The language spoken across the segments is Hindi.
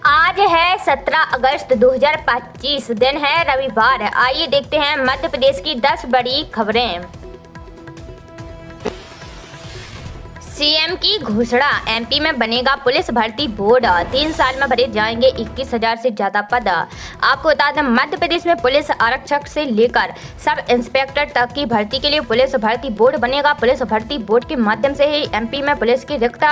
आज है 17 अगस्त 2025, दिन है रविवार। आइए देखते हैं मध्य प्रदेश की 10 बड़ी खबरें। सीएम की घोषणा, एमपी में बनेगा पुलिस भर्ती बोर्ड, 3 साल में भरे जाएंगे 21,000 से ज्यादा पद। आपको बता दें, मध्य प्रदेश में पुलिस आरक्षक से लेकर सब इंस्पेक्टर तक की भर्ती के लिए पुलिस भर्ती बोर्ड बनेगा। पुलिस भर्ती बोर्ड के माध्यम से ही एमपी में पुलिस की रिक्त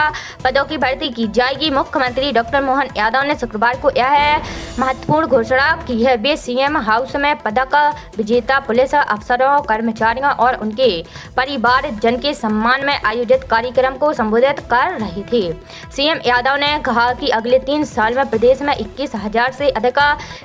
पदों की भर्ती की जाएगी। मुख्यमंत्री डॉक्टर मोहन यादव ने शुक्रवार को यह महत्वपूर्ण घोषणा की है। वे सीएम हाउस में पदक विजेता पुलिस अफसरों, कर्मचारियों और उनके परिवारजन के सम्मान में आयोजित कार्यक्रम को संबोधित कर रही थी। सीएम यादव ने कहा कि अगले 3 साल में प्रदेश में 21,000 से अधिक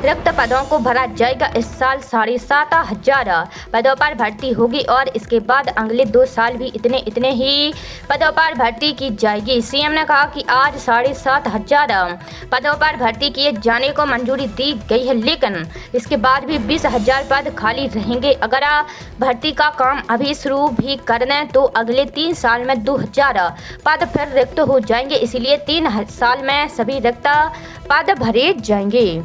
रिक्त पदों को भरा जाएगा। इस साल 7,500 पदों पर भर्ती होगी और इसके बाद अगले 2 साल भी इतने ही पदों पर भर्ती की जाएगी। सीएम ने कहा कि आज 7,500 पदों पर भर्ती किए जाने को मंजूरी दी गई है, लेकिन इसके बाद भी 20,000 पद खाली रहेंगे। अगर भर्ती का काम अभी शुरू भी कर दें तो अगले 3 साल में 2,000 पद फिर रिक्त हो जाएंगे। इसलिए 3 साल में सभी रिक्त पद भरे जाएंगे।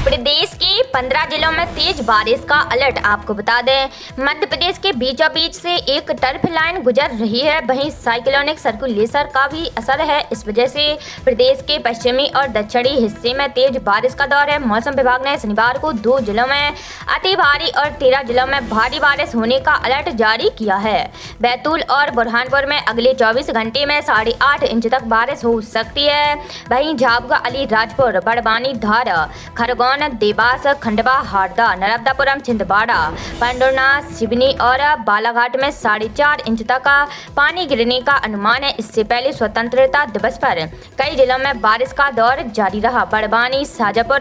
प्रदेश के 15 जिलों में तेज बारिश का अलर्ट। आपको बता दें, मध्य प्रदेश के बीचों बीच से एक टर्फ लाइन गुजर रही है, वहीं साइक्लोनिक सर्कुलेशन का भी असर है। इस वजह से प्रदेश के पश्चिमी और दक्षिणी हिस्से में तेज बारिश का दौर है। मौसम विभाग ने शनिवार को 2 जिलों में अति भारी और 13 जिलों में भारी बारिश होने का अलर्ट जारी किया है। बैतूल और बुरहानपुर में अगले 24 घंटे में 8.5 इंच तक बारिश हो सकती है। वहीं झाबुआ, अलीराजपुर, बड़वानी, धार, खरगोन, देवास, खंडवा, हारदा, नर्मदापुरम, छिंदवाड़ा, पंडोना, सिवनी और बालाघाट में 4.5 इंच तक पानी गिरने का अनुमान है। इससे पहले स्वतंत्रता दिवस पर कई जिलों में बारिश का दौर जारी रहा। बड़वानी, शाजापुर,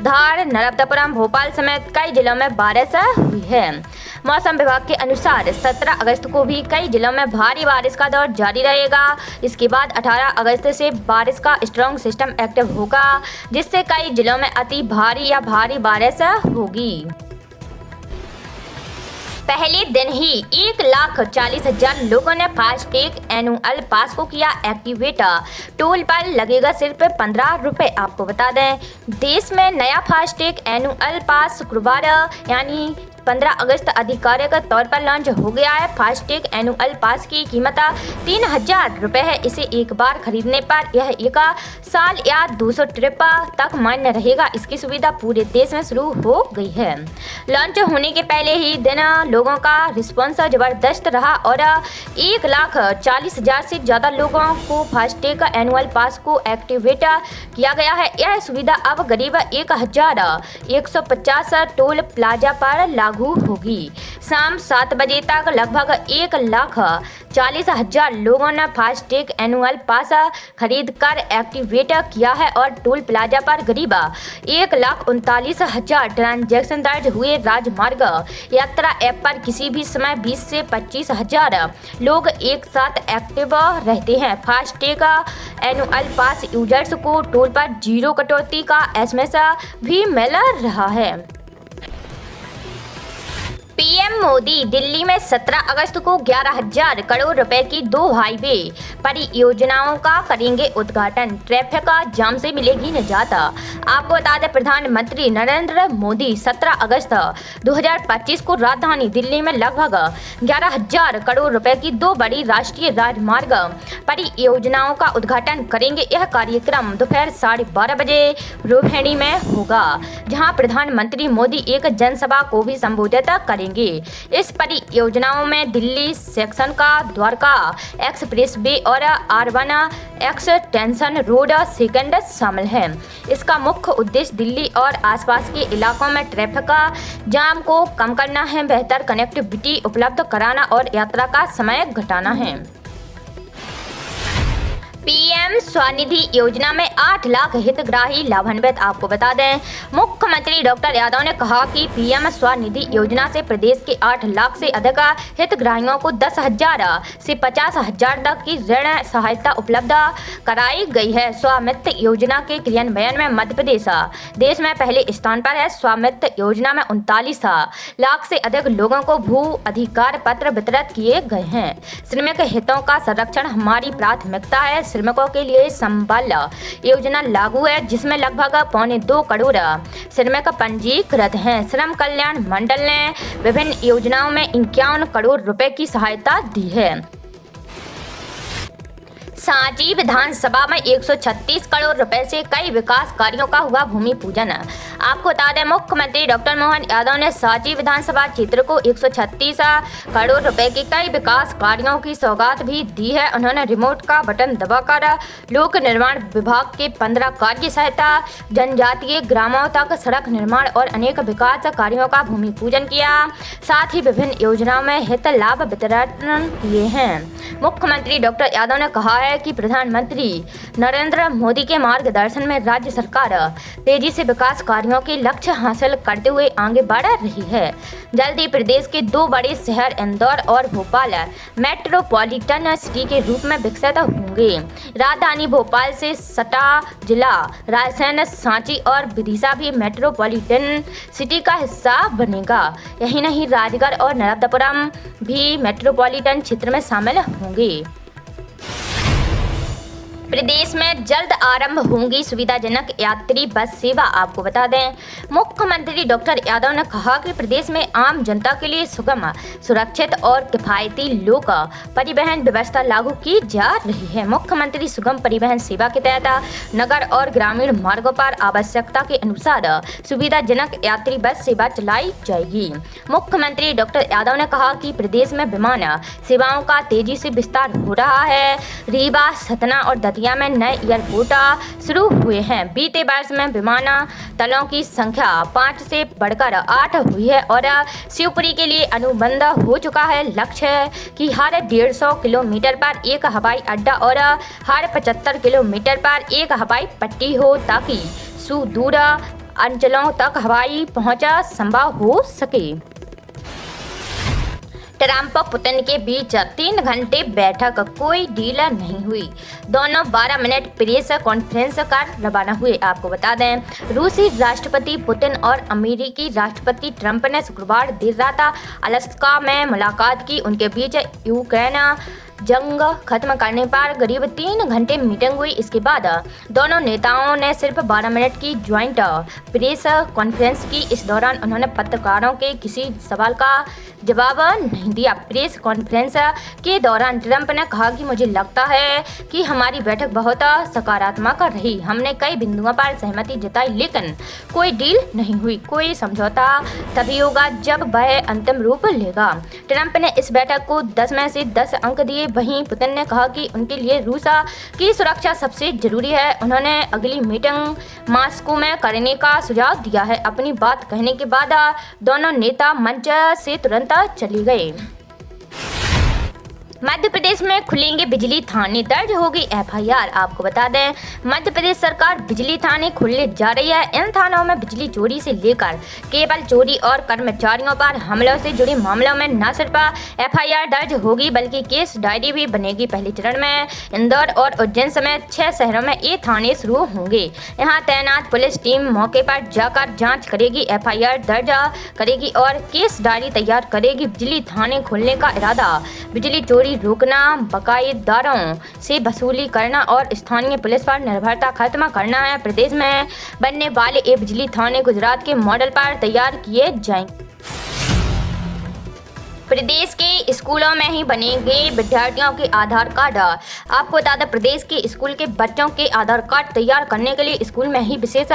धार, नर्मदापुरम, भोपाल समेत कई जिलों में बारिश हुई है। मौसम विभाग के अनुसार 17 अगस्त को भी कई जिलों में भारी बारिश का दौर जारी रहेगा। इसके बाद 18 अगस्त से बारिश का स्ट्रॉन्ग सिस्टम एक्टिव होगा, जिससे कई जिलों में अति भारी या भारी बारिश होगी। पहले दिन ही 1,40,000 लोगों ने फास्टैग एनुअल पास को किया एक्टिवेट। टोल पर लगेगा सिर्फ 15 रुपये। आपको बता दें, देश में नया फास्टैग एनुअल पास शुक्रवार यानी 15 अगस्त आधिकारिक तौर पर लॉन्च हो गया है। फास्टैग एनुअल पास की कीमत 3,000 रुपये है। इसे एक बार खरीदने पर यह 1 साल या 200 ट्रिप तक मान्य रहेगा। इसकी सुविधा पूरे देश में शुरू हो गई है। लॉन्च होने के पहले ही दिन लोगों का रिस्पॉन्स जबरदस्त रहा और 1,40,000 से ज़्यादा लोगों को फास्टैग एनुअल पास को एक्टिवेट किया गया है। यह सुविधा अब करीब 1,150 टोल प्लाजा पर लागू होगी। शाम 7 बजे तक लगभग 1,40,000 लोगों ने फास्टैग एनुअल पास खरीद कर एक्टिवेट किया है और टोल प्लाजा पर करीब 1,39,000 ट्रांजैक्शन दर्ज हुए। राजमार्ग यात्रा ऐप पर किसी भी समय 20 से 25,000 लोग एक साथ एक्टिव रहते हैं। फास्टैग एनुअल पास यूजर्स को टोल पर 0 कटौती का SMS भी मिल रहा है। पीएम मोदी दिल्ली में 17 अगस्त को 11,000 करोड़ रुपए की 2 हाईवे परियोजनाओं का करेंगे उद्घाटन। ट्रैफिक जाम से मिलेगी निजात। आपको बता दें, प्रधानमंत्री नरेंद्र मोदी 17 अगस्त 2025 को राजधानी दिल्ली में लगभग 11,000 करोड़ रुपए की 2 बड़ी राष्ट्रीय राजमार्ग परियोजनाओं का उद्घाटन करेंगे। यह कार्यक्रम दोपहर 12:30 बजे रोहिणी में होगा, जहां प्रधानमंत्री मोदी एक जनसभा को भी संबोधित करेंगे। इस परियोजनाओं में दिल्ली सेक्शन का द्वारका एक्सप्रेस वे और R1 एक्सटेंशन रोड सेकंड शामिल है। इसका मुख्य उद्देश्य दिल्ली और आसपास के इलाकों में ट्रैफिक जाम को कम करना है, बेहतर कनेक्टिविटी उपलब्ध कराना और यात्रा का समय घटाना है। पीएम स्वनिधि योजना में 8 लाख हितग्राही लाभान्वित। आपको बता दें, मुख्यमंत्री डॉक्टर यादव ने कहा कि पीएम स्वनिधि योजना से प्रदेश के 8 लाख से अधिक हितग्राहियों को 10,000 से 50,000 तक की ऋण सहायता उपलब्ध कराई गई है। स्वामित्व योजना के क्रियान्वयन में मध्य प्रदेश देश में पहले स्थान पर है। स्वामित्व योजना में 39 लाख से अधिक लोगों को भू अधिकार पत्र वितरित किए गए हैं। श्रमिक हितों का संरक्षण हमारी प्राथमिकता है। श्रमिकों के लिए संबल योजना लागू है, जिसमें लगभग 2.25 करोड़ श्रमिक पंजीकृत हैं। श्रम कल्याण मंडल ने विभिन्न योजनाओं में 51 करोड़ रुपए की सहायता दी है। सांची विधानसभा में 136 करोड़ रुपए से कई विकास कार्यों का हुआ भूमि पूजन। आपको बता दें, मुख्यमंत्री डॉक्टर मोहन यादव ने सांची विधानसभा क्षेत्र को 136 करोड़ रुपए के कई विकास कार्यों की सौगात भी दी है। उन्होंने रिमोट का बटन दबाकर लोक निर्माण विभाग के 15 कार्य सहायता, जनजातीय ग्रामों तक सड़क निर्माण और अनेक विकास कार्यों का भूमि पूजन किया। साथ ही विभिन्न योजनाओं में हित लाभ वितरण किए हैं। मुख्यमंत्री डॉक्टर यादव ने कहा है कि प्रधानमंत्री नरेंद्र मोदी के मार्गदर्शन में राज्य सरकार तेजी से विकास कार्यों के लक्ष्य हासिल करते हुए आगे बढ़ रही है। जल्दी प्रदेश के 2 बड़े शहर इंदौर और भोपाल मेट्रोपॉलिटन सिटी के रूप में विकसित होंगे। राजधानी भोपाल से सटा जिला रायसेन, सांची और विदिशा भी मेट्रोपॉलिटन सिटी का हिस्सा बनेगा। यही नहीं, राजगढ़ और नर्मदापुरम भी मेट्रोपॉलिटन क्षेत्र में शामिल होंगे। प्रदेश में जल्द आरंभ होंगी सुविधाजनक यात्री बस सेवा। आपको बता दें, मुख्यमंत्री डॉक्टर यादव ने कहा कि प्रदेश में आम जनता के लिए सुगम, सुरक्षित और किफायती लोक परिवहन व्यवस्था लागू की जा रही है। मुख्यमंत्री सुगम परिवहन सेवा के तहत नगर और ग्रामीण मार्गों पर आवश्यकता के अनुसार सुविधाजनक यात्री बस सेवा चलाई जाएगी। मुख्यमंत्री डॉक्टर यादव ने कहा कि प्रदेश में विमान सेवाओं का तेजी से विस्तार हो रहा है। रीवा, सतना और दतिया में नए एयरपोर्ट शुरू हुए हैं। बीते वर्ष में विमानतलों की संख्या 5 से बढ़कर 8 हुई है और शिवपुरी के लिए अनुबंध हो चुका है। लक्ष्य है कि हर 150 किलोमीटर पर एक हवाई अड्डा और हर 75 किलोमीटर पर एक हवाई पट्टी हो, ताकि सुदूर अंचलों तक हवाई पहुंच संभव हो सके। ट्रंप पुतिन के बीच 3 घंटे बैठक, कोई डील नहीं हुई। दोनों 12 मिनट प्रेस कॉन्फ्रेंस कर रवाना हुए। आपको बता दें, रूसी राष्ट्रपति पुतिन और अमेरिकी राष्ट्रपति ट्रंप ने शुक्रवार देर रात अलास्का में मुलाकात की। उनके बीच यूक्रेन जंग खत्म करने पर करीब 3 घंटे मीटिंग हुई। इसके बाद दोनों नेताओं ने सिर्फ 12 मिनट की ज्वाइंट प्रेस कॉन्फ्रेंस की। इस दौरान उन्होंने पत्रकारों के किसी सवाल का जवाब नहीं दिया। प्रेस कॉन्फ्रेंस के दौरान ट्रंप ने कहा कि मुझे लगता है कि हमारी बैठक बहुत सकारात्मक रही। हमने कई बिंदुओं पर सहमति जताई, लेकिन कोई डील नहीं हुई। कोई समझौता तभी होगा जब वह अंतिम रूप लेगा। ट्रंप ने इस बैठक को 10 में से 10 अंक दिए। वहीं पुतिन ने कहा कि उनके लिए रूस की सुरक्षा सबसे जरूरी है। उन्होंने अगली मीटिंग मॉस्को में करने का सुझाव दिया है। अपनी बात कहने के बाद दोनों नेता मंच से तुरंत चले गए। मध्य प्रदेश में खुलेंगे बिजली थाने, दर्ज होगी एफआईआर। आपको बता दें, मध्य प्रदेश सरकार बिजली थाने खोलने जा रही है। इन थानों में बिजली चोरी से लेकर केबल चोरी और कर्मचारियों पर हमलों से जुड़े मामलों में न सिर्फ एफआईआर दर्ज होगी, बल्कि केस डायरी भी बनेगी। पहले चरण में इंदौर और उज्जैन समेत 6 शहरों में ये थाने शुरू होंगे। यहाँ तैनात पुलिस टीम मौके पर जाकर जाँच करेगी, एफआईआर दर्ज करेगी और केस डायरी तैयार करेगी। बिजली थाने खोलने का इरादा बिजली चोरी रोकना, बकायेदारों से वसूली करना और स्थानीय पुलिस पर निर्भरता खत्म करना है। प्रदेश में बनने वाले ये बिजली थाने गुजरात के मॉडल पर तैयार किए जाएंगे। प्रदेश के स्कूलों में ही बनेंगे विद्यार्थियों के आधार कार्ड। आपको बता दें, प्रदेश के स्कूल के बच्चों के आधार कार्ड तैयार करने के लिए स्कूल में ही विशेष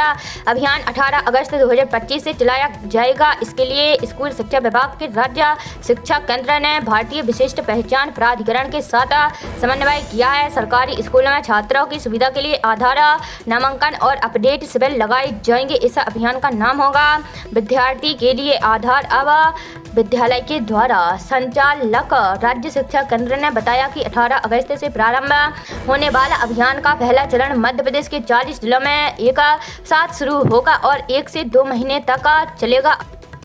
अभियान 18 अगस्त 2025 से चलाया जाएगा। इसके लिए स्कूल शिक्षा विभाग के राज्य शिक्षा केंद्र ने भारतीय विशिष्ट पहचान प्राधिकरण के साथ समन्वय किया है। सरकारी स्कूलों में छात्रों की सुविधा के लिए आधार नामांकन और अपडेट शिविर लगाए जाएंगे। इस अभियान का नाम होगा विद्यार्थी के लिए आधार। अब विद्यालय के द्वारा संचालक राज्य शिक्षा केंद्र ने बताया कि 18 अगस्त से प्रारंभ होने वाला अभियान का पहला चरण मध्य प्रदेश के 40 जिलों में एक साथ शुरू होगा और 1 से 2 महीने तक चलेगा।